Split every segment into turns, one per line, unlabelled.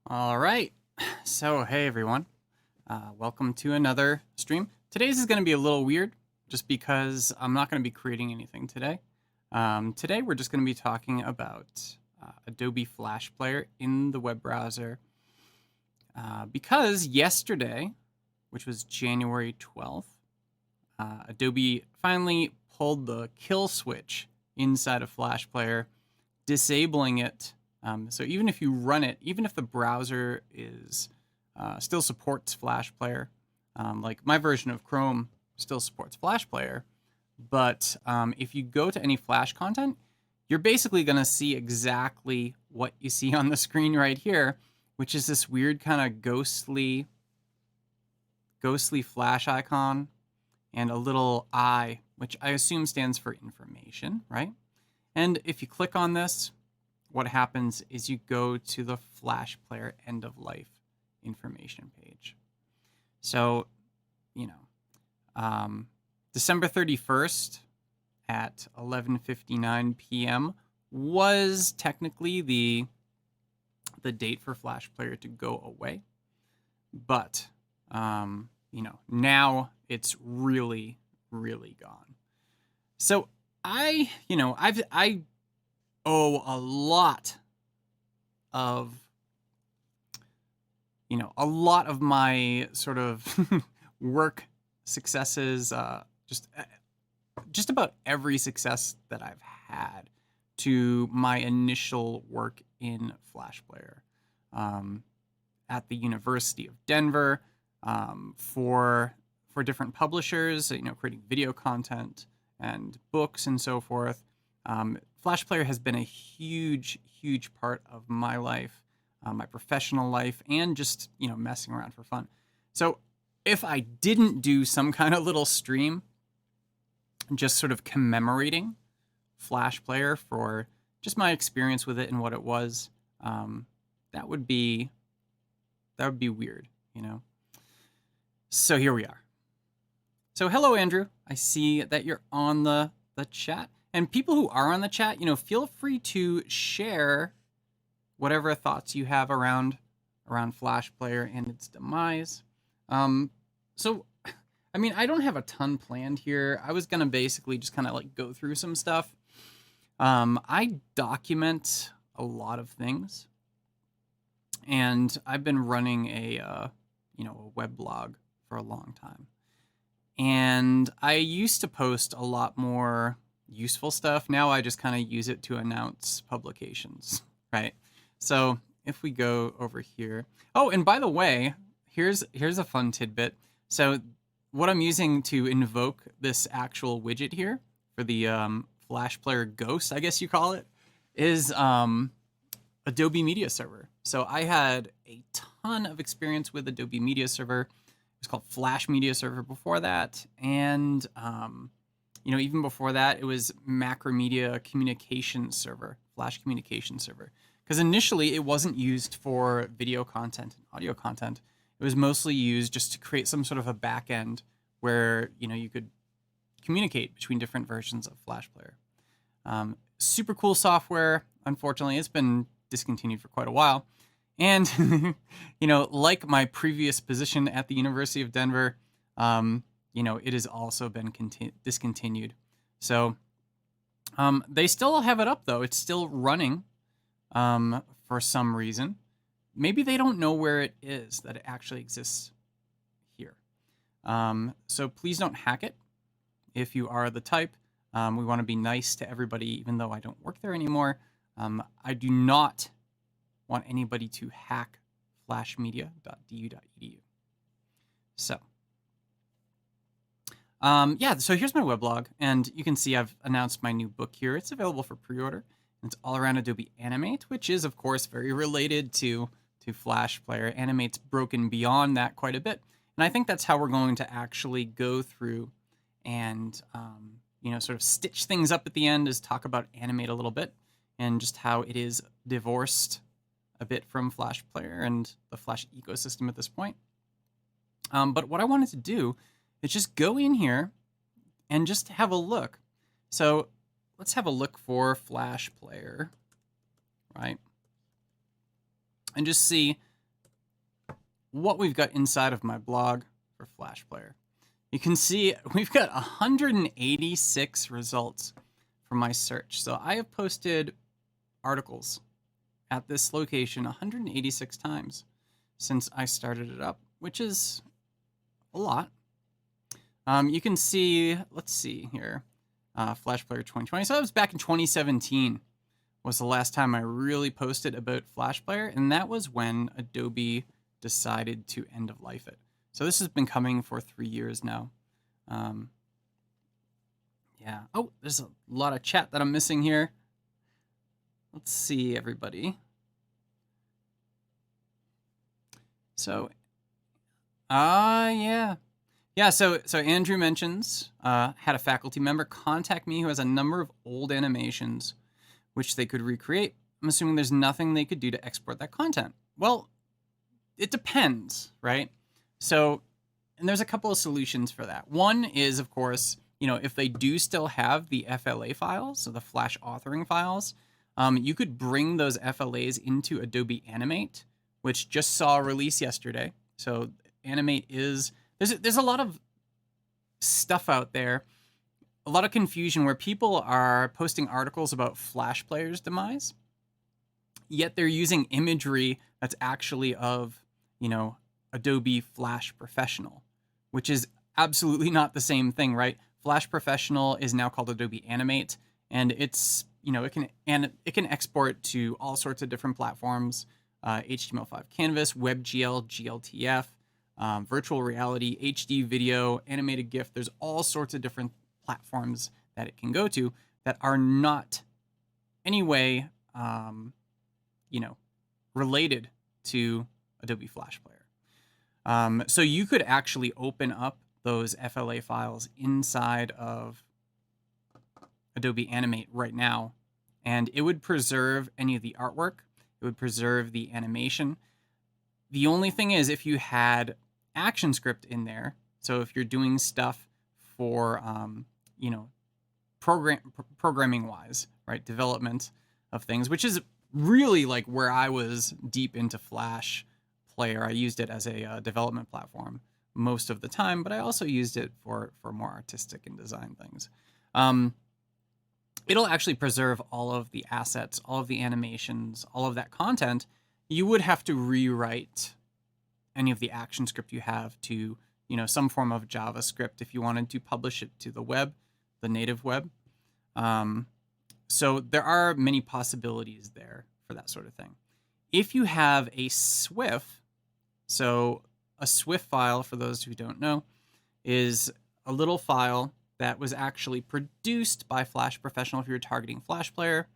All right. So, hey everyone. Welcome to another stream. Today's is going to be a little weird just because I'm not going to be creating anything today. Today we're just going to be talking about Adobe Flash Player in the web browser because yesterday, which was January 12th, Adobe finally pulled the kill switch inside of Flash Player, disabling it. So even if you run it, even if the browser is still supports Flash Player, like my version of Chrome still supports Flash Player, but if you go to any Flash content, you're basically going to see exactly what you see on the screen right here, which is this weird kind of ghostly Flash icon and a little I, which I assume stands for information, right? And if you click on this, what happens is you go to the Flash Player end of life information page. So, December 31st at 11:59 p.m. was technically the date for Flash Player to go away, but now it's really gone. So I owe a lot of my sort of work successes, just about every success that I've had to my initial work in Flash Player at the University of Denver for different publishers, creating video content and books and so forth. Flash Player has been a huge part of my life, my professional life, and just, messing around for fun. So if I didn't do some kind of little stream just sort of commemorating Flash Player for just my experience with it and what it was, that would be weird, So here we are. So hello, Andrew. I see that you're on the chat. And people who are on the chat, feel free to share whatever thoughts you have around Flash Player and its demise. So, I don't have a ton planned here. I was gonna basically just kind of like go through some stuff. I document a lot of things, and I've been running a web blog for a long time. And I used to post a lot more useful stuff. Now I just kind of use it to announce publications, right? So if we go over here, oh, and by the way, here's a fun tidbit. So what I'm using to invoke this actual widget here for the Flash Player Ghost, I guess you call it, is Adobe Media Server. So I had a ton of experience with Adobe Media Server. It was called Flash Media Server before that, and even before that, it was Macromedia Communication Server, Flash Communication Server. Because initially, it wasn't used for video content and audio content. It was mostly used just to create some sort of a back end where you could communicate between different versions of Flash Player. Super cool software. Unfortunately, it's been discontinued for quite a while. And like my previous position at the University of Denver, it has also been discontinued. So they still have it up, though. It's still running for some reason. Maybe they don't know where it is, that it actually exists here. So please don't hack it if you are the type. We want to be nice to everybody, even though I don't work there anymore. I do not want anybody to hack flashmedia.du.edu. So so here's my weblog, and you can see I've announced my new book here. It's available for pre-order, and it's all around Adobe Animate, which is, of course, very related to Flash Player. Animate's broken beyond that quite a bit, and I think that's how we're going to actually go through and, sort of stitch things up at the end, is talk about Animate a little bit, and just how it is divorced a bit from Flash Player and the Flash ecosystem at this point. But what I wanted to do is just go in here and just have a look. So let's have a look for Flash Player, right? And just see what we've got inside of my blog for Flash Player. You can see we've got 186 results for my search. So I have posted articles at this location 186 times since I started it up, which is a lot. You can see, let's see here, Flash Player 2020. So that was back in 2017 was the last time I really posted about Flash Player, and that was when Adobe decided to end of life it. So this has been coming for 3 years now. Yeah. Oh, there's a lot of chat that I'm missing here. Let's see, everybody. So, yeah. Yeah, so Andrew mentions, had a faculty member contact me who has a number of old animations which they could recreate. I'm assuming there's nothing they could do to export that content. Well, it depends, right? So, and there's a couple of solutions for that. One is, of course, you know, if they do still have the FLA files, so the Flash authoring files, you could bring those FLAs into Adobe Animate, which just saw a release yesterday. So Animate is, there's a lot of stuff out there, a lot of confusion where people are posting articles about Flash Player's demise, yet they're using imagery that's actually of, you know, Adobe Flash Professional, which is absolutely not the same thing, right? Flash Professional is now called Adobe Animate, and it's, you know, it can export to all sorts of different platforms, HTML5 Canvas, WebGL, GLTF, virtual reality, HD video, animated GIF. There's all sorts of different platforms that it can go to that are not any way, you know, related to Adobe Flash Player. So you could actually open up those FLA files inside of Adobe Animate right now, and it would preserve any of the artwork. It would preserve the animation. The only thing is, if you had ActionScript in there, so if you're doing stuff for, you know, programming wise, right, development of things, which is really like where I was deep into Flash Player. I used it as a development platform most of the time, but I also used it for more artistic and design things. It'll actually preserve all of the assets, all of the animations, all of that content. You would have to rewrite any of the ActionScript you have to, you know, some form of JavaScript if you wanted to publish it to the web, the native web. So there are many possibilities there for that sort of thing. If you have a SWF, so a SWF file, for those who don't know, is a little file that was actually produced by Flash Professional if you're targeting Flash Player,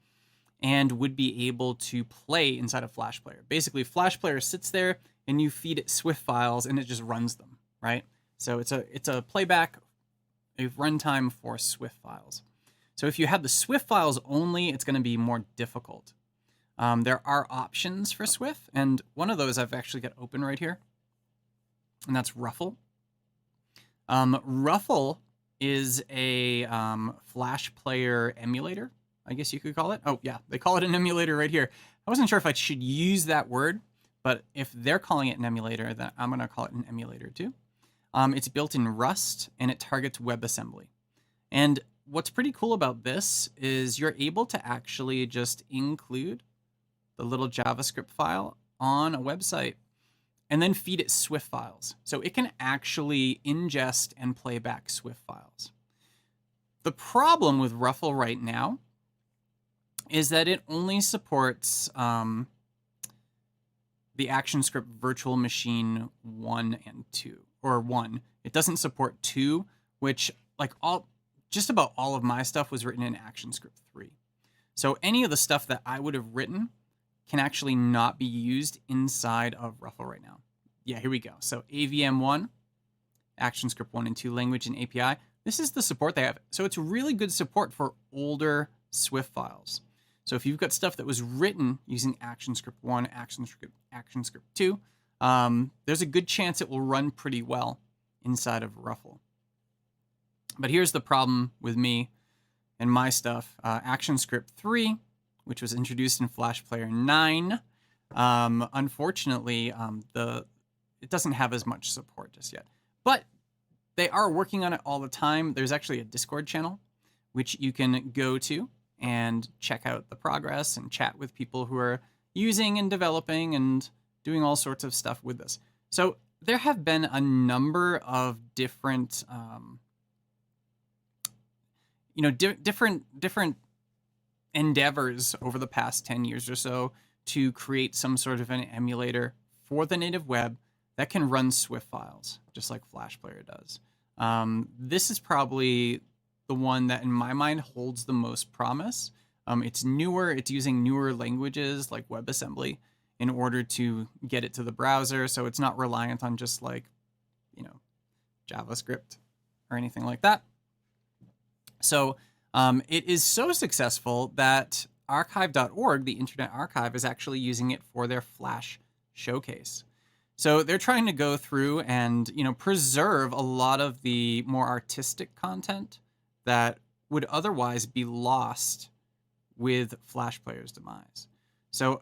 and would be able to play inside of Flash Player. Basically, Flash Player sits there and you feed it SWF files and it just runs them, right? So it's a playback, a runtime for SWF files. So if you have the SWF files only, it's going to be more difficult. There are options for SWF, and one of those I've actually got open right here, and that's Ruffle. Ruffle is a Flash Player emulator, I guess you could call it. Oh yeah, they call it an emulator right here. I wasn't sure if I should use that word, but if they're calling it an emulator, then I'm going to call it an emulator too. It's built in Rust, and it targets WebAssembly. And what's pretty cool about this is you're able to actually just include the little JavaScript file on a website and then feed it SWF files. So it can actually ingest and play back SWF files. The problem with Ruffle right now is that it only supports the ActionScript virtual machine 1 and 2, or 1. It doesn't support 2, which just about all of my stuff was written in ActionScript 3. So any of the stuff that I would have written can actually not be used inside of Ruffle right now. Yeah, here we go. So AVM1, ActionScript 1 and 2 language and API. This is the support they have. So it's really good support for older SWF files. So if you've got stuff that was written using ActionScript 1, ActionScript 2, there's a good chance it will run pretty well inside of Ruffle. But here's the problem with me and my stuff. ActionScript 3, which was introduced in Flash Player 9, unfortunately, it doesn't have as much support just yet. But they are working on it all the time. There's actually a Discord channel which you can go to and check out the progress and chat with people who are using and developing and doing all sorts of stuff with this. So there have been a number of different, different endeavors over the past 10 years or so to create some sort of an emulator for the native web that can run Swift files, just like Flash Player does. This is probably the one that, in my mind, holds the most promise. It's newer. It's using newer languages like WebAssembly in order to get it to the browser, so it's not reliant on just like, JavaScript or anything like that. So it is so successful that archive.org, the Internet Archive, is actually using it for their Flash showcase. So they're trying to go through and, preserve a lot of the more artistic content that would otherwise be lost with Flash Player's demise. So,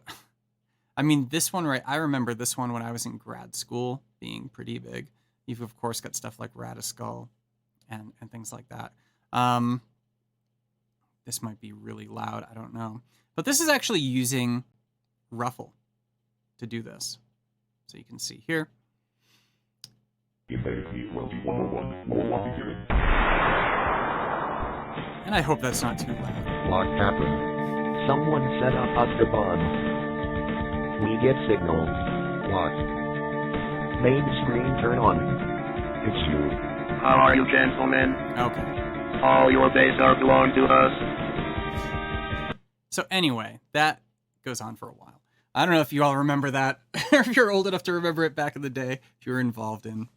I mean, this one, right? I remember this one when I was in grad school being pretty big. You've, of course, got stuff like Radiskull and things like that. This might be really loud. I don't know. But this is actually using Ruffle to do this. So you can see here. And I hope that's not too loud.
What happened? Someone set up us the bomb. We get signal. What? Main screen turn on. It's you.
How are you, gentlemen?
Okay.
All your days are belong to us.
So anyway, that goes on for a while. I don't know if you all remember that, or if you're old enough to remember it back in the day, if you were involved in,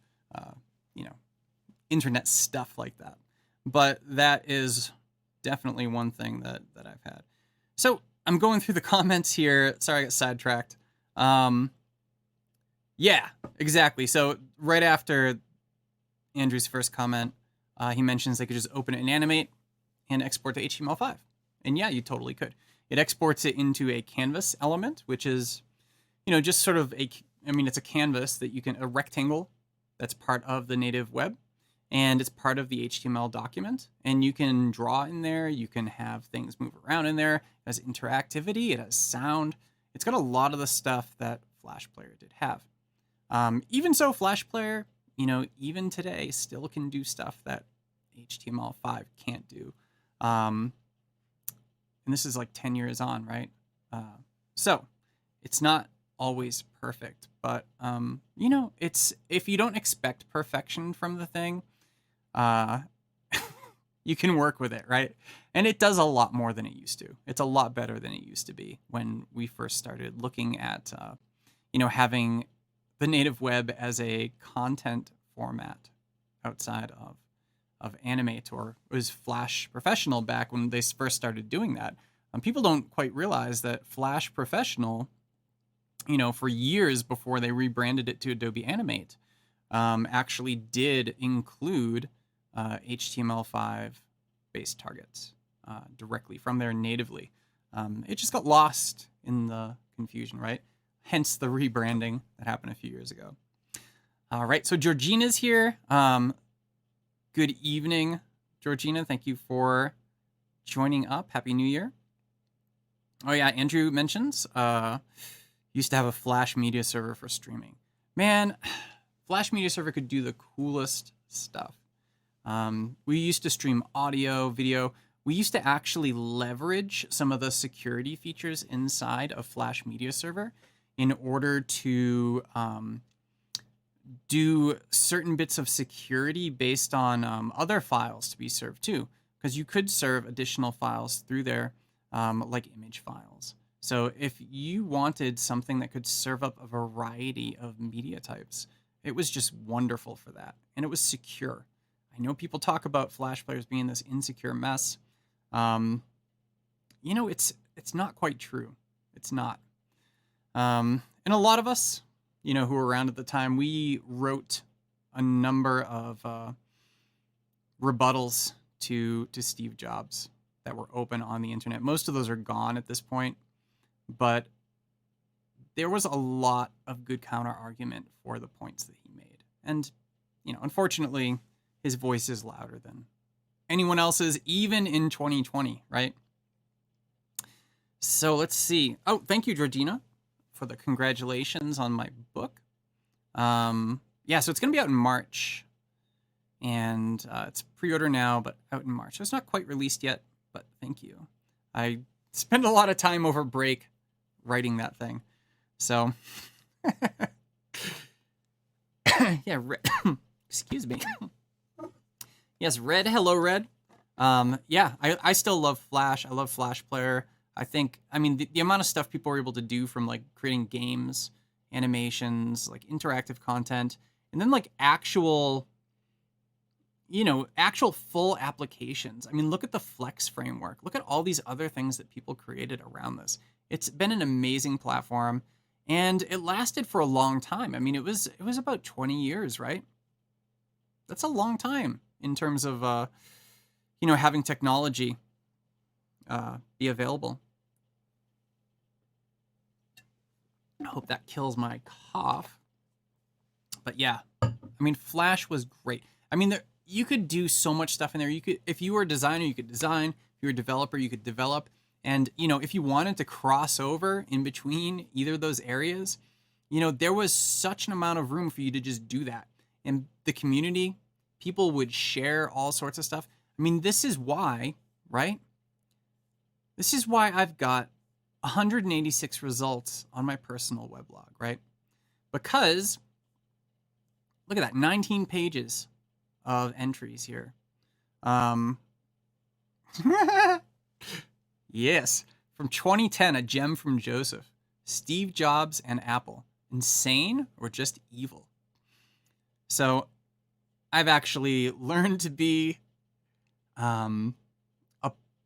internet stuff like that. But that is definitely one thing that I've had. So I'm going through the comments here. Sorry, I got sidetracked. Yeah, exactly. So right after Andrew's first comment, he mentions they could just open it in Animate and export to HTML5. And yeah, you totally could. It exports it into a canvas element, which is, just sort of it's a canvas that you can, a rectangle that's part of the native web, and it's part of the HTML document. And you can draw in there, you can have things move around in there. It has interactivity, it has sound. It's got a lot of the stuff that Flash Player did have. Even so, Flash Player, even today still can do stuff that HTML5 can't do. And this is like 10 years on, right? So it's not always perfect, but it's, if you don't expect perfection from the thing, you can work with it, right? And it does a lot more than it used to. It's a lot better than it used to be when we first started looking at, having the native web as a content format outside of Animate, or it was Flash Professional back when they first started doing that. People don't quite realize that Flash Professional, for years before they rebranded it to Adobe Animate, actually did include HTML5 based targets directly from there natively. It just got lost in the confusion, right? Hence the rebranding that happened a few years ago. All right, so Georgina's here. Good evening, Georgina. Thank you for joining up. Happy New Year. Oh yeah, Andrew mentions used to have a Flash media server for streaming. Man, Flash media server could do the coolest stuff. We used to stream audio, video. We used to actually leverage some of the security features inside of Flash media server in order to do certain bits of security based on other files to be served too, because you could serve additional files through there, like image files. So if you wanted something that could serve up a variety of media types, it was just wonderful for that. And it was secure. I know people talk about Flash players being this insecure mess. It's not quite true. It's not. And a lot of us, who were around at the time, we wrote a number of rebuttals to Steve Jobs that were open on the internet. Most of those are gone at this point, but there was a lot of good counter argument for the points that he made. And, unfortunately, his voice is louder than anyone else's, even in 2020, right? So let's see. Oh, thank you, Georgina, for the congratulations on my book. Yeah, so it's going to be out in March. And it's pre-order now, but out in March. So it's not quite released yet, but thank you. I spent a lot of time over break writing that thing. So, yeah, excuse me. Yes, Red. Hello, Red. Yeah, I still love Flash. I love Flash Player. The amount of stuff people were able to do from like creating games, animations, like interactive content, and then like actual full applications. I mean, look at the Flex framework. Look at all these other things that people created around this. It's been an amazing platform, and it lasted for a long time. I mean, it was about 20 years, right? That's a long time in terms of, having technology be available. I hope that kills my cough. But yeah, I mean, Flash was great. I mean, you could do so much stuff in there. You could, if you were a designer, you could design. If you were a developer, you could develop. And, if you wanted to cross over in between either of those areas, there was such an amount of room for you to just do that. And the community, people would share all sorts of stuff. I mean, this is why, right? This is why I've got 186 results on my personal weblog, right? Because, look at that, 19 pages of entries here. Yes, from 2010, a gem from Joseph. Steve Jobs and Apple. Insane or just evil? So I've actually learned to be a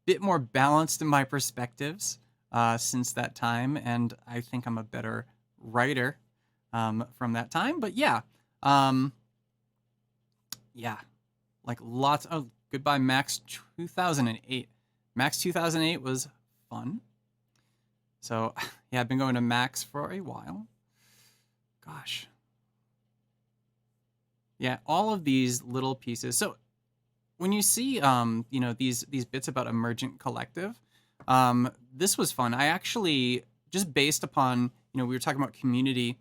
bit more balanced in my perspectives since that time, and I think I'm a better writer from that time. But yeah, like lots of goodbye Max 2008. Max 2008 was fun. So yeah, I've been going to Max for a while. Gosh. Yeah, all of these little pieces. So when you see these bits about Emergent Collective, this was fun. I actually, just based upon, we were talking about community,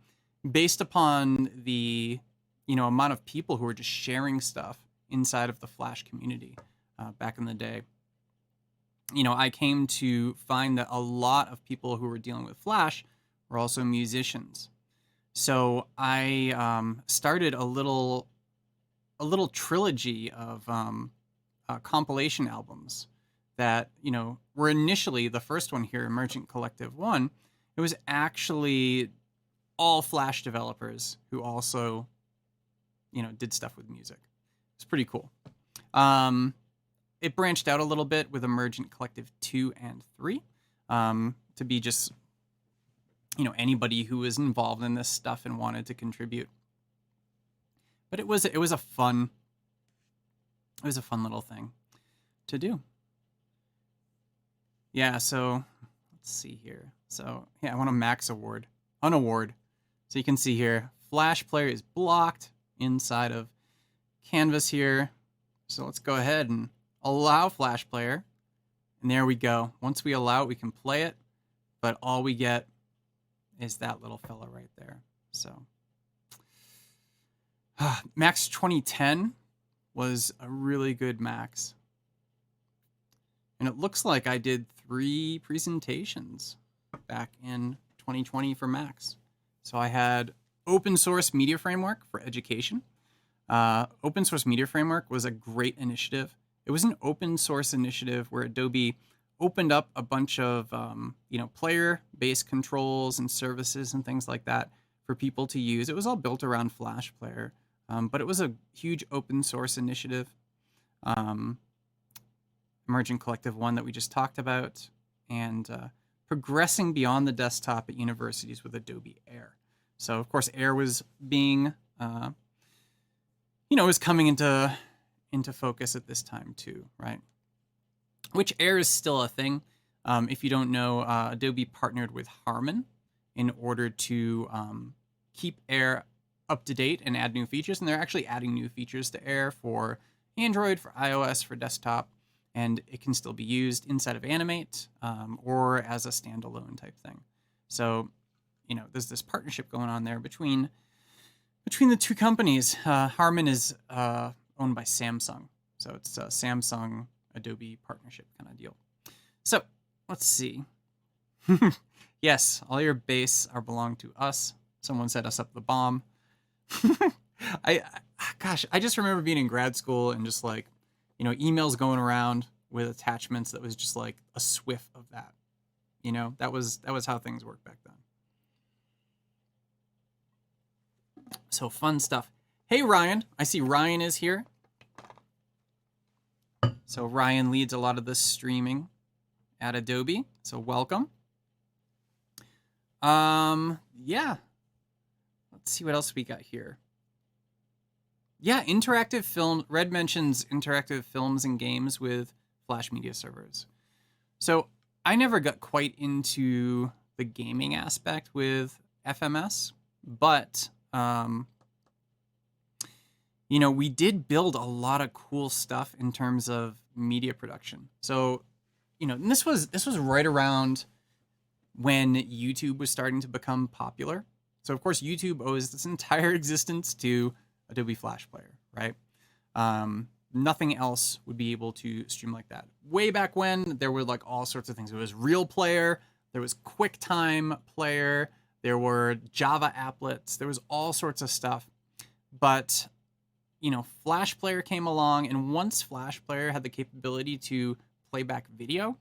based upon the amount of people who were just sharing stuff inside of the Flash community back in the day. I came to find that a lot of people who were dealing with Flash were also musicians. So I started a little trilogy of compilation albums that were initially, the first one here, Emergent Collective 1. It was actually all Flash developers who also did stuff with music. It's pretty cool. It branched out a little bit with Emergent Collective 2 and 3 to be just anybody who was involved in this stuff and wanted to contribute. But it was a fun little thing to do. Yeah, so let's see here. So yeah, I want a Max award, an award. So you can see here, Flash Player is blocked inside of Canvas here. So let's go ahead and allow Flash Player. And there we go. Once we allow it, we can play it. But all we get is that little fella right there. So Max 2010 was a really good Max. And it looks like I did 3 presentations back in 2020 for Max. So I had Open Source Media Framework for education. Open Source Media Framework was a great initiative. It was an open source initiative where Adobe opened up a bunch of player-based controls and services and things like that for people to use. It was all built around Flash Player, but it was a huge open source initiative. Emergent Collective 1 that we just talked about, and progressing beyond the desktop at universities with Adobe Air. So of course Air was being, was coming into focus at this time too, right? Which Air is still a thing. If you don't know, Adobe partnered with Harman, in order to keep Air up to date and add new features. And they're actually adding new features to Air for Android, for iOS, for desktop, and it can still be used inside of Animate or as a standalone type thing. So, you know, there's this partnership going on there between the two companies. Harmon is owned by Samsung, so it's a Samsung Adobe partnership kind of deal. So let's see. Yes, all your base are belong to us. Someone set us up the bomb. Gosh, I just remember being in grad school and just like, you know, emails going around with attachments that was just like a swift of that. You know, that was how things worked back then. So fun stuff. Hey, Ryan. I see Ryan is here. So Ryan leads a lot of the streaming at Adobe. So welcome. Yeah. Let's see what else we got here. Yeah, interactive film. Red mentions interactive films and games with Flash media servers. So I never got quite into the gaming aspect with FMS, but you know, we did build a lot of cool stuff in terms of media production. So, you know, and this was right around when YouTube was starting to become popular. So of course YouTube owes its entire existence to Adobe Flash Player, right? Nothing else would be able to stream like that. Way back when, there were like all sorts of things. There was Real Player, there was QuickTime Player, there were Java applets, there was all sorts of stuff. But, you know, Flash Player came along, and once Flash Player had the capability to play back video,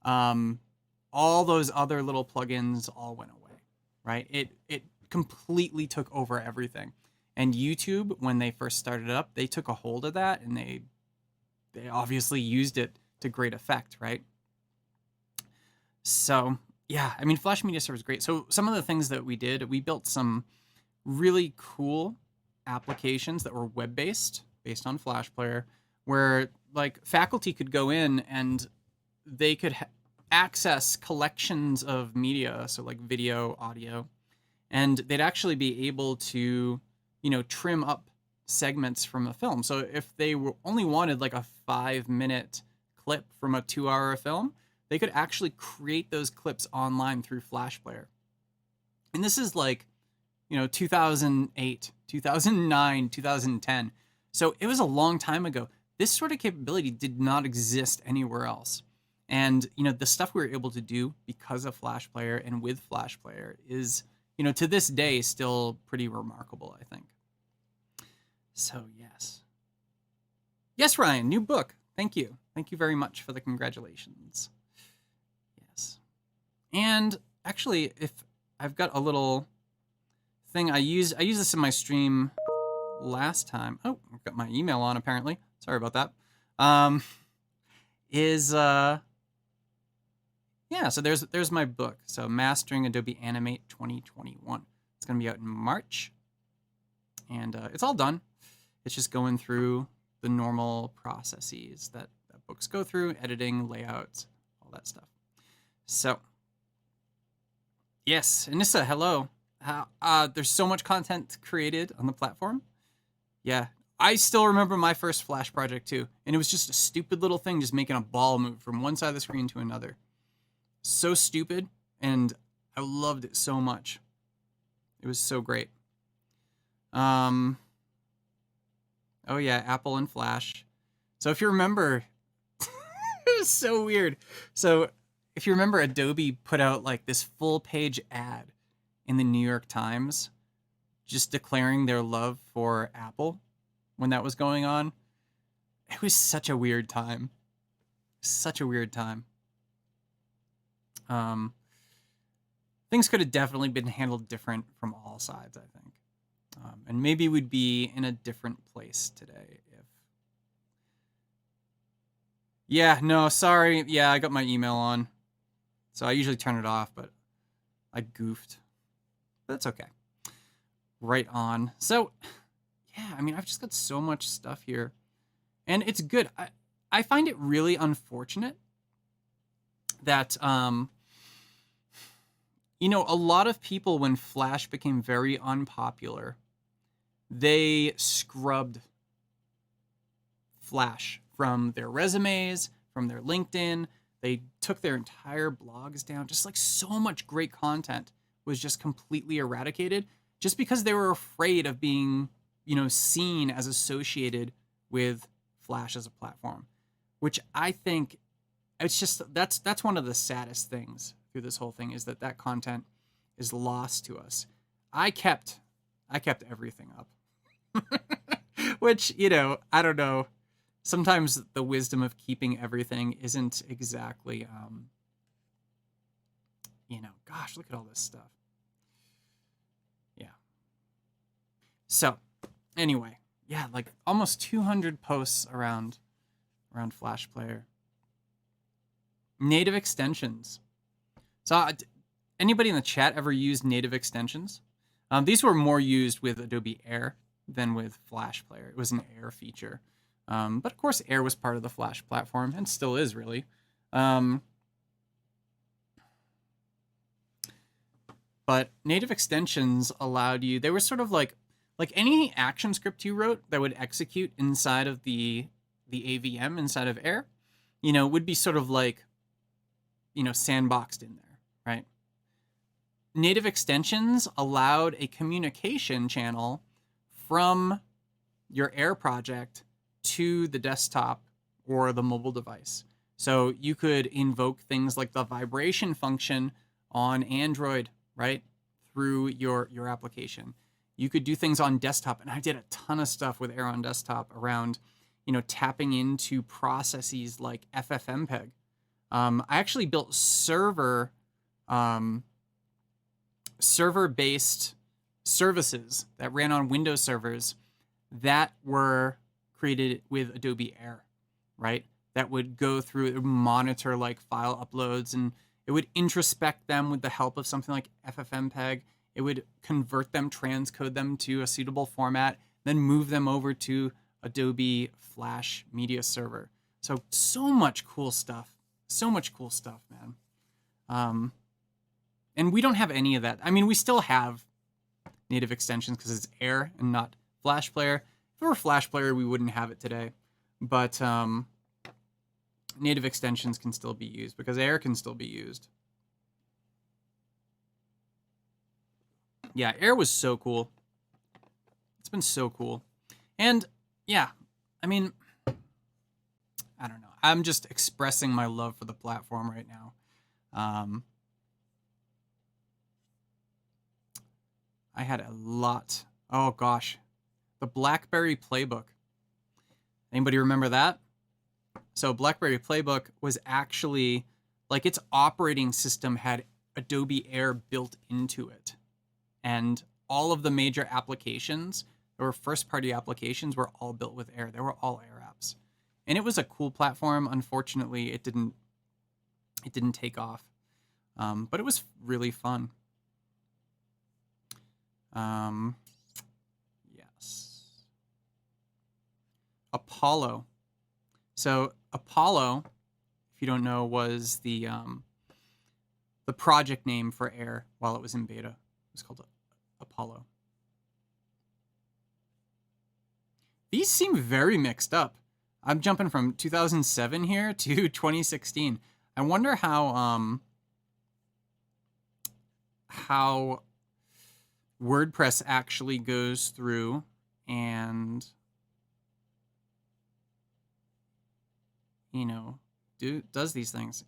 all those other little plugins all went away, right? It completely took over everything. And YouTube, when they first started up, they took a hold of that, and they obviously used it to great effect, right? So yeah, I mean, Flash Media Server is great. So some of the things that we did, we built some really cool applications that were web-based, based on Flash Player, where like faculty could go in and they could access collections of media, so like video, audio, and they'd actually be able to, you know, trim up segments from a film. So if they only wanted like a 5-minute clip from a 2-hour film, they could actually create those clips online through Flash Player. And this is like, you know, 2008, 2009, 2010. So it was a long time ago. This sort of capability did not exist anywhere else. And, you know, the stuff we were able to do because of Flash Player and with Flash Player is, you know, to this day, still pretty remarkable, I think. So, yes. Yes, Ryan, new book. Thank you. Thank you very much for the congratulations. Yes. And actually, if I've got a little thing I used this in my stream last time. Oh, I've got my email on apparently. Sorry about that. Yeah, so there's my book. So Mastering Adobe Animate 2021. It's going to be out in March. And it's all done. It's just going through the normal processes that books go through, editing, layouts, all that stuff. So, yes, Anissa, hello. There's so much content created on the platform. Yeah, I still remember my first Flash project too. And it was just a stupid little thing, just making a ball move from one side of the screen to another. So stupid, and I loved it so much. It was so great. Oh yeah, Apple and Flash. So if you remember, it was so weird. So if you remember, Adobe put out like this full page ad in the New York Times, just declaring their love for Apple when that was going on. It was such a weird time. Such a weird time. Things could have definitely been handled different from all sides, I think. And maybe we'd be in a different place today if... Yeah, no, sorry. Yeah, I got my email on. So I usually turn it off, but I goofed. But it's okay. Right on. So, yeah, I mean, I've just got so much stuff here. And it's good. I find it really unfortunate that, You know, a lot of people, when Flash became very unpopular, they scrubbed Flash from their resumes, from their LinkedIn. They took their entire blogs down. Just like so much great content was just completely eradicated just because they were afraid of being, you know, seen as associated with Flash as a platform, which I think it's just, that's one of the saddest things through this whole thing, is that content is lost to us. I kept everything up. Which, you know, I don't know. Sometimes the wisdom of keeping everything isn't exactly, you know, gosh, look at all this stuff. Yeah. So, anyway, yeah, like almost 200 posts around Flash Player. Native extensions. So, anybody in the chat ever used native extensions? These were more used with Adobe Air than with Flash Player. It was an Air feature. But of course, Air was part of the Flash platform and still is, really. But native extensions allowed you, they were sort of like any action script you wrote that would execute inside of the AVM inside of Air, you know, would be sort of like, you know, sandboxed in there, right? Native extensions allowed a communication channel from your Air project to the desktop or the mobile device. So you could invoke things like the vibration function on Android, right, through your application. You could do things on desktop, and I did a ton of stuff with Air on desktop around, you know, tapping into processes like FFmpeg. I actually built server-based services that ran on Windows servers that were created with Adobe Air, right? That would go through, it would monitor like file uploads, and it would introspect them with the help of something like FFmpeg. It would convert them, transcode them to a suitable format, then move them over to Adobe Flash Media Server. So much cool stuff. So much cool stuff, man. And we don't have any of that. I mean, we still have native extensions because it's Air and not Flash Player. If it were Flash Player, we wouldn't have it today. But native extensions can still be used because Air can still be used. Yeah, Air was so cool. It's been so cool. And yeah, I mean, I don't know. I'm just expressing my love for the platform right now. I had a lot. Oh gosh, the Blackberry Playbook. Anybody remember that? So Blackberry Playbook was actually, like, its operating system had Adobe Air built into it. And all of the major applications, there were first-party applications, were all built with Air. They were all Air apps. And it was a cool platform. Unfortunately, it didn't take off. But it was really fun. Yes. Apollo. So Apollo, if you don't know, was the project name for Air while it was in beta. It was called Apollo. These seem very mixed up. I'm jumping from 2007 here to 2016. I wonder how WordPress actually goes through and, you know, does these things.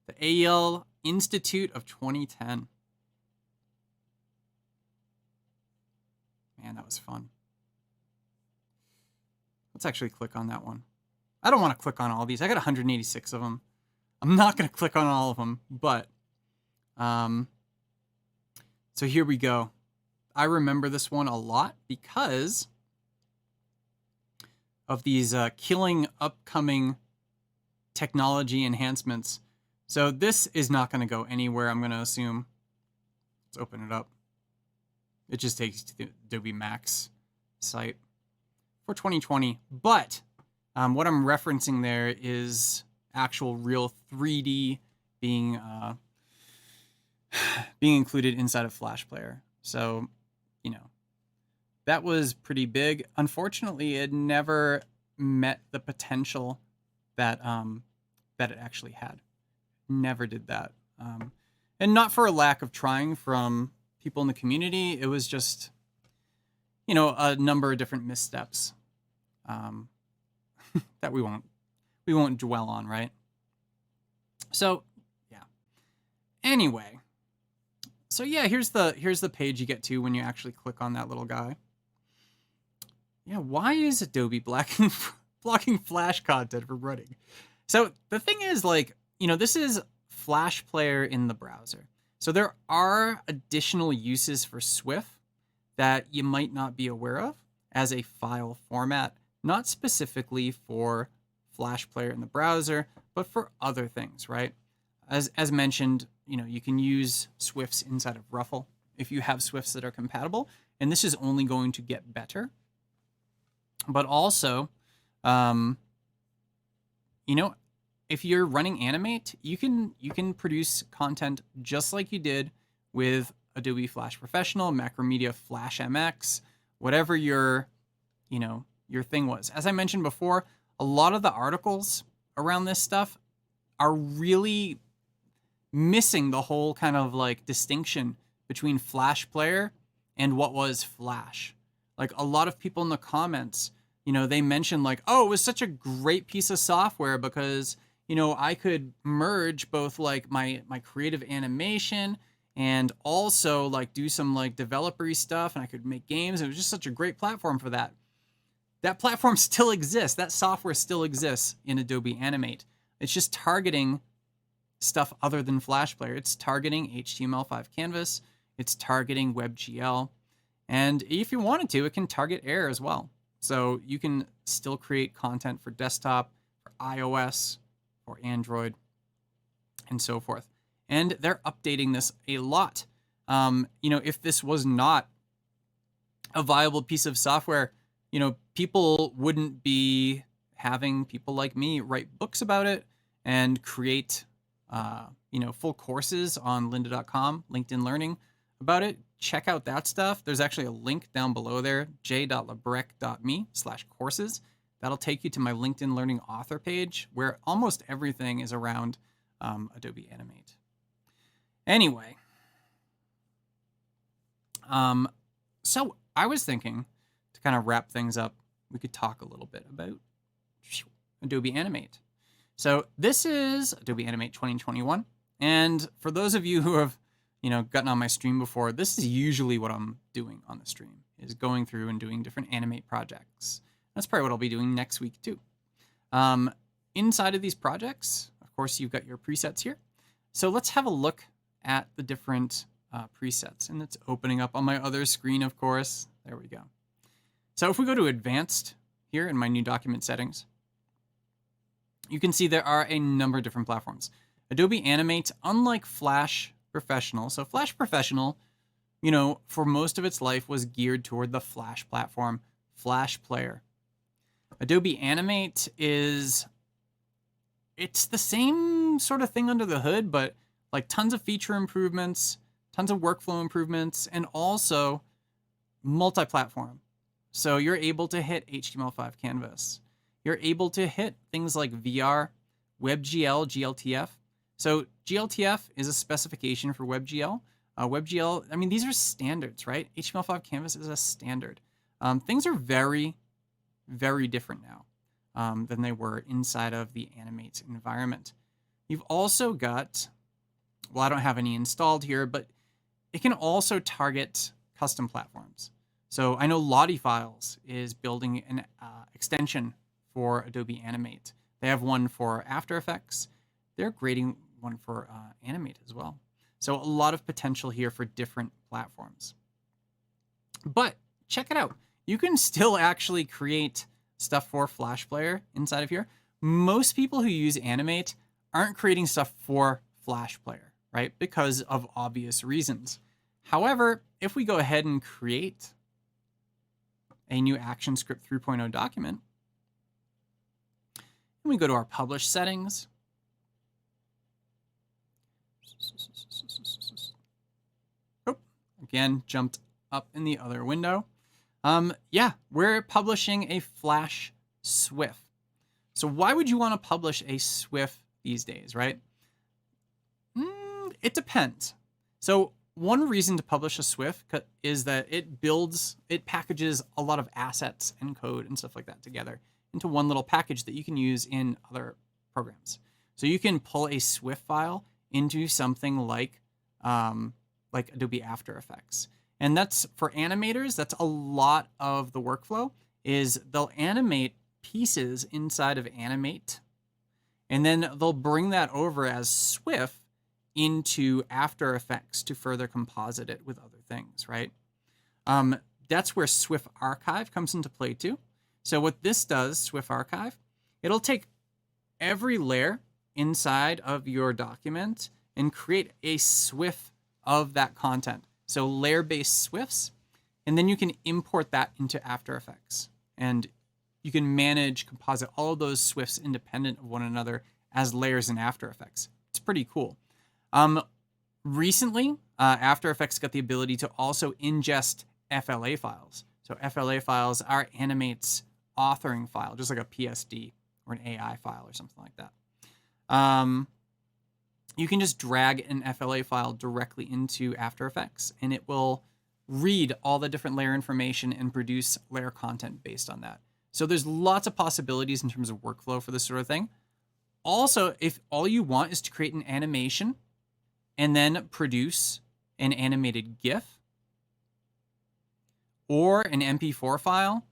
The AL Institute of 2010. Man, that was fun. Let's actually click on that one. I don't want to click on all these. I got 186 of them. I'm not going to click on all of them, but so here we go. I remember this one a lot because of these killing upcoming technology enhancements. So this is not going to go anywhere, I'm going to assume. Let's open it up. It just takes you to the Adobe Max site for 2020. But what I'm referencing there is actual real 3D being being included inside of Flash Player. So, you know, that was pretty big. Unfortunately, it never met the potential that that it actually had. Never did that. And not for a lack of trying from people in the community. It was just, you know, a number of different missteps that we won't dwell on, right? So, yeah. Anyway, so yeah, here's the page you get to when you actually click on that little guy. Yeah, why is Adobe blocking Flash content from running? So the thing is, like, you know, this is Flash Player in the browser. So there are additional uses for Swift that you might not be aware of as a file format, not specifically for Flash Player in the browser, but for other things, right? As mentioned, you know, you can use Swifts inside of Ruffle if you have Swifts that are compatible, and this is only going to get better. But also, you know, if you're running Animate, you can produce content just like you did with Adobe Flash Professional, Macromedia Flash MX, whatever your thing was. As I mentioned before, a lot of the articles around this stuff are really missing the whole kind of like distinction between Flash Player and what was Flash. Like a lot of people in the comments, you know, they mentioned like, oh, it was such a great piece of software because, you know, I could merge both like my creative animation and also like do some like developer-y stuff, and I could make games. It was just such a great platform for that. That platform still exists. That software still exists in Adobe Animate. It's just targeting stuff other than Flash Player. It's targeting HTML5 Canvas. It's targeting WebGL. And if you wanted to, it can target Air as well. So you can still create content for desktop, for iOS, or Android, and so forth. And they're updating this a lot. You know, if this was not a viable piece of software, you know, people wouldn't be having people like me write books about it and create, you know, full courses on lynda.com, LinkedIn Learning about it. Check out that stuff. There's actually a link down below there, j.lebrec.me/courses. That'll take you to my LinkedIn Learning author page where almost everything is around Adobe Animate. Anyway, so I was thinking to kind of wrap things up, we could talk a little bit about Adobe Animate. So this is Adobe Animate 2021. And for those of you who have, you know, gotten on my stream before, this is usually what I'm doing on the stream, is going through and doing different Animate projects. That's probably what I'll be doing next week too. Inside of these projects, of course, you've got your presets here. So let's have a look at the different presets. And it's opening up on my other screen, of course. There we go. So if we go to Advanced here in my new document settings, you can see there are a number of different platforms. Adobe Animate, unlike Flash Professional. So Flash Professional, you know, for most of its life was geared toward the Flash platform, Flash Player. Adobe Animate it's the same sort of thing under the hood, but like tons of feature improvements, tons of workflow improvements, and also multi-platform. So you're able to hit HTML5 Canvas. You're able to hit things like VR, WebGL, GLTF. So GLTF is a specification for WebGL. WebGL, I mean, these are standards, right? HTML5 Canvas is a standard. Things are very, very different now than they were inside of the Animate environment. You've also got, well, I don't have any installed here, but it can also target custom platforms. So I know Lottie Files is building an extension for Adobe Animate. They have one for After Effects. They're creating one for Animate as well. So a lot of potential here for different platforms. But check it out. You can still actually create stuff for Flash Player inside of here. Most people who use Animate aren't creating stuff for Flash Player, right? Because of obvious reasons. However, if we go ahead and create a new ActionScript 3.0 document, and we go to our publish settings, again jumped up in the other window. Yeah, we're publishing a Flash SWF. So why would you want to publish a SWF these days, right? It depends. So one reason to publish a SWF is that it packages a lot of assets and code and stuff like that together into one little package that you can use in other programs. So you can pull a SWF file into something like Adobe After Effects. And that's for animators, that's a lot of the workflow is they'll animate pieces inside of Animate, and then they'll bring that over as SWF into After Effects to further composite it with other things, right? That's where SWF Archive comes into play too. So what this does, SWF Archive, it'll take every layer inside of your document and create a SWF of that content. So layer-based SWFs, and then you can import that into After Effects. And you can manage, composite all of those SWFs independent of one another as layers in After Effects. It's pretty cool. Recently, After Effects got the ability to also ingest FLA files. So FLA files are Animate's authoring file, just like a PSD or an AI file or something like that. You can just drag an FLA file directly into After Effects, and it will read all the different layer information and produce layer content based on that. So there's lots of possibilities in terms of workflow for this sort of thing. Also, if all you want is to create an animation and then produce an animated GIF or an MP4 file,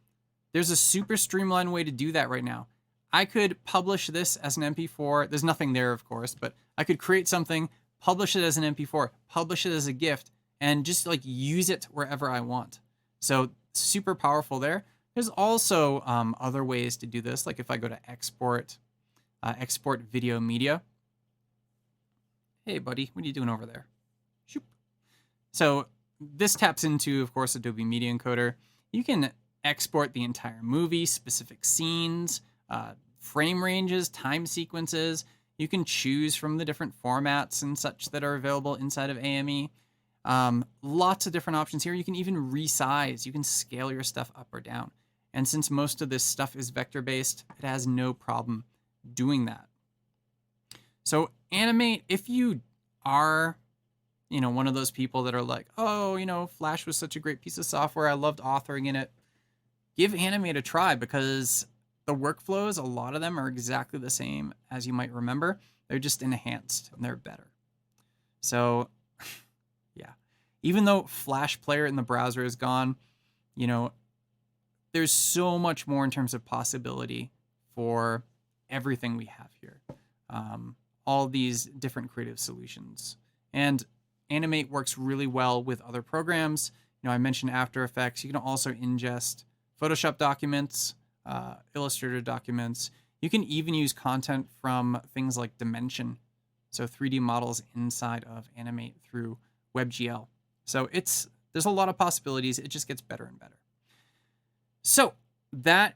there's a super streamlined way to do that right now. I could publish this as an MP4. There's nothing there, of course, but I could create something, publish it as an MP4, publish it as a GIF, and just like use it wherever I want. So super powerful there. There's also other ways to do this. Like if I go to export video media. Hey buddy, what are you doing over there? Shoop. So this taps into, of course, Adobe Media Encoder. You can export the entire movie, specific scenes, frame ranges, time sequences. You can choose from the different formats and such that are available inside of AME. Lots of different options here. You can even resize. You can scale your stuff up or down. And since most of this stuff is vector-based, it has no problem doing that. So Animate, if you are, one of those people that are like, oh, Flash was such a great piece of software, I loved authoring in it, give Animate a try because the workflows, a lot of them are exactly the same as you might remember. They're just enhanced and they're better. So yeah, even though Flash Player in the browser is gone, there's so much more in terms of possibility for everything we have here. All these different creative solutions. And Animate works really well with other programs. I mentioned After Effects. You can also ingest Photoshop documents, Illustrator documents. You can even use content from things like Dimension, so 3D models inside of Animate through WebGL. So there's a lot of possibilities. It just gets better and better. So that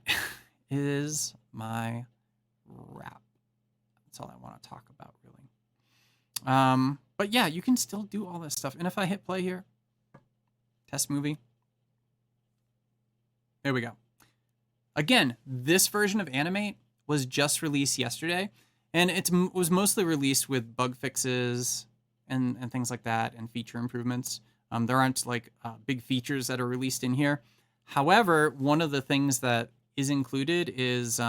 is my wrap. That's all I want to talk about, really. But yeah, you can still do all this stuff. And if I hit play here, test movie, there we go. Again, this version of Animate was just released yesterday, and it was mostly released with bug fixes and things like that and feature improvements. There aren't big features that are released in here. However, one of the things that is included is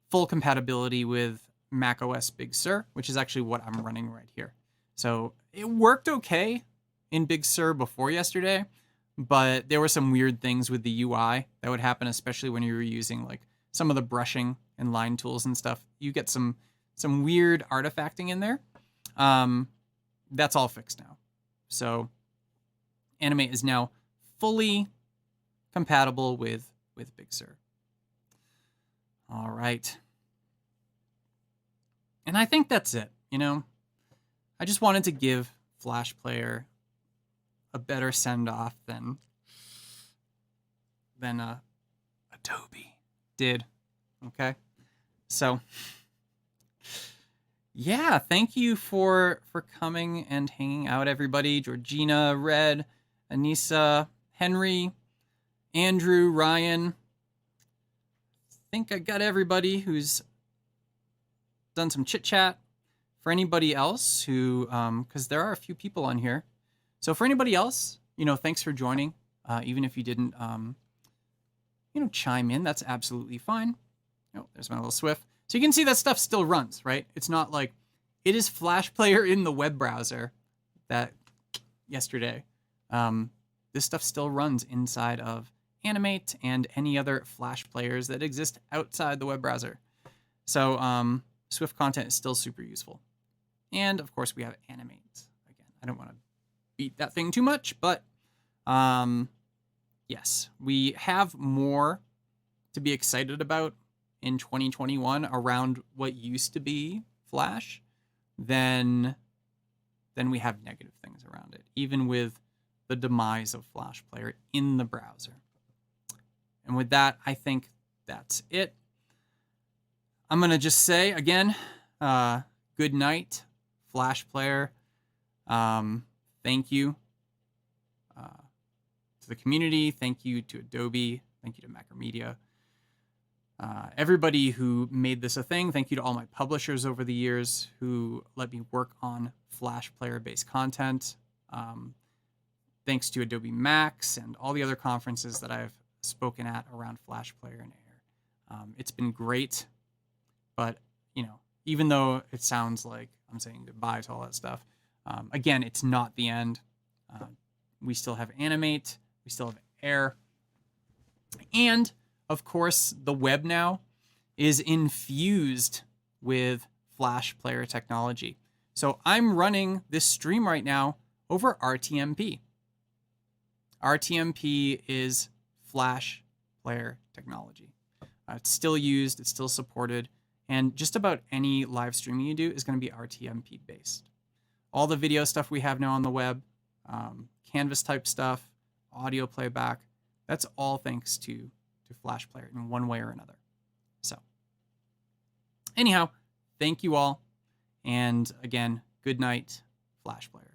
full compatibility with macOS Big Sur, which is actually what I'm running right here. So it worked okay in Big Sur before yesterday, but there were some weird things with the UI that would happen, especially when you were using some of the brushing and line tools and stuff. You get some weird artifacting in there. That's all fixed now. So Animate is now fully compatible with Big Sur. All right. And I think that's it. I just wanted to give Flash Player a better send-off than Adobe did. Okay? So, yeah, thank you for coming and hanging out, everybody. Georgina, Red, Anissa, Henry, Andrew, Ryan. I think I got everybody who's done some chit chat. For anybody else who, because there are a few people on here. So for anybody else, thanks for joining. Even if you didn't, chime in, that's absolutely fine. Oh, there's my little Swift. So you can see that stuff still runs, right? It's not like it is Flash Player in the web browser that yesterday. This stuff still runs inside of Animate and any other Flash players that exist outside the web browser. So Swift content is still super useful. And of course we have Animate. Again, I don't want to beat that thing too much, but yes, we have more to be excited about in 2021 around what used to be Flash than we have negative things around it, even with the demise of Flash Player in the browser. And with that, I think that's it. I'm going to just say again, good night, Flash Player. Thank you to the community. Thank you to Adobe. Thank you to Macromedia. Everybody who made this a thing. Thank you to all my publishers over the years who let me work on Flash Player-based content. Thanks to Adobe Max and all the other conferences that I've spoken at around Flash Player and Air. It's been great, but even though it sounds like I'm saying goodbye to all that stuff, again, it's not the end. We still have Animate, we still have Air, and of course, the web now is infused with Flash Player technology. So I'm running this stream right now over RTMP. RTMP is Flash Player technology. It's still used, it's still supported, and just about any live streaming you do is going to be RTMP based. All the video stuff we have now on the web, Canvas type stuff, audio playback, that's all thanks to Flash Player in one way or another. So anyhow, thank you all. And again, good night, Flash Player.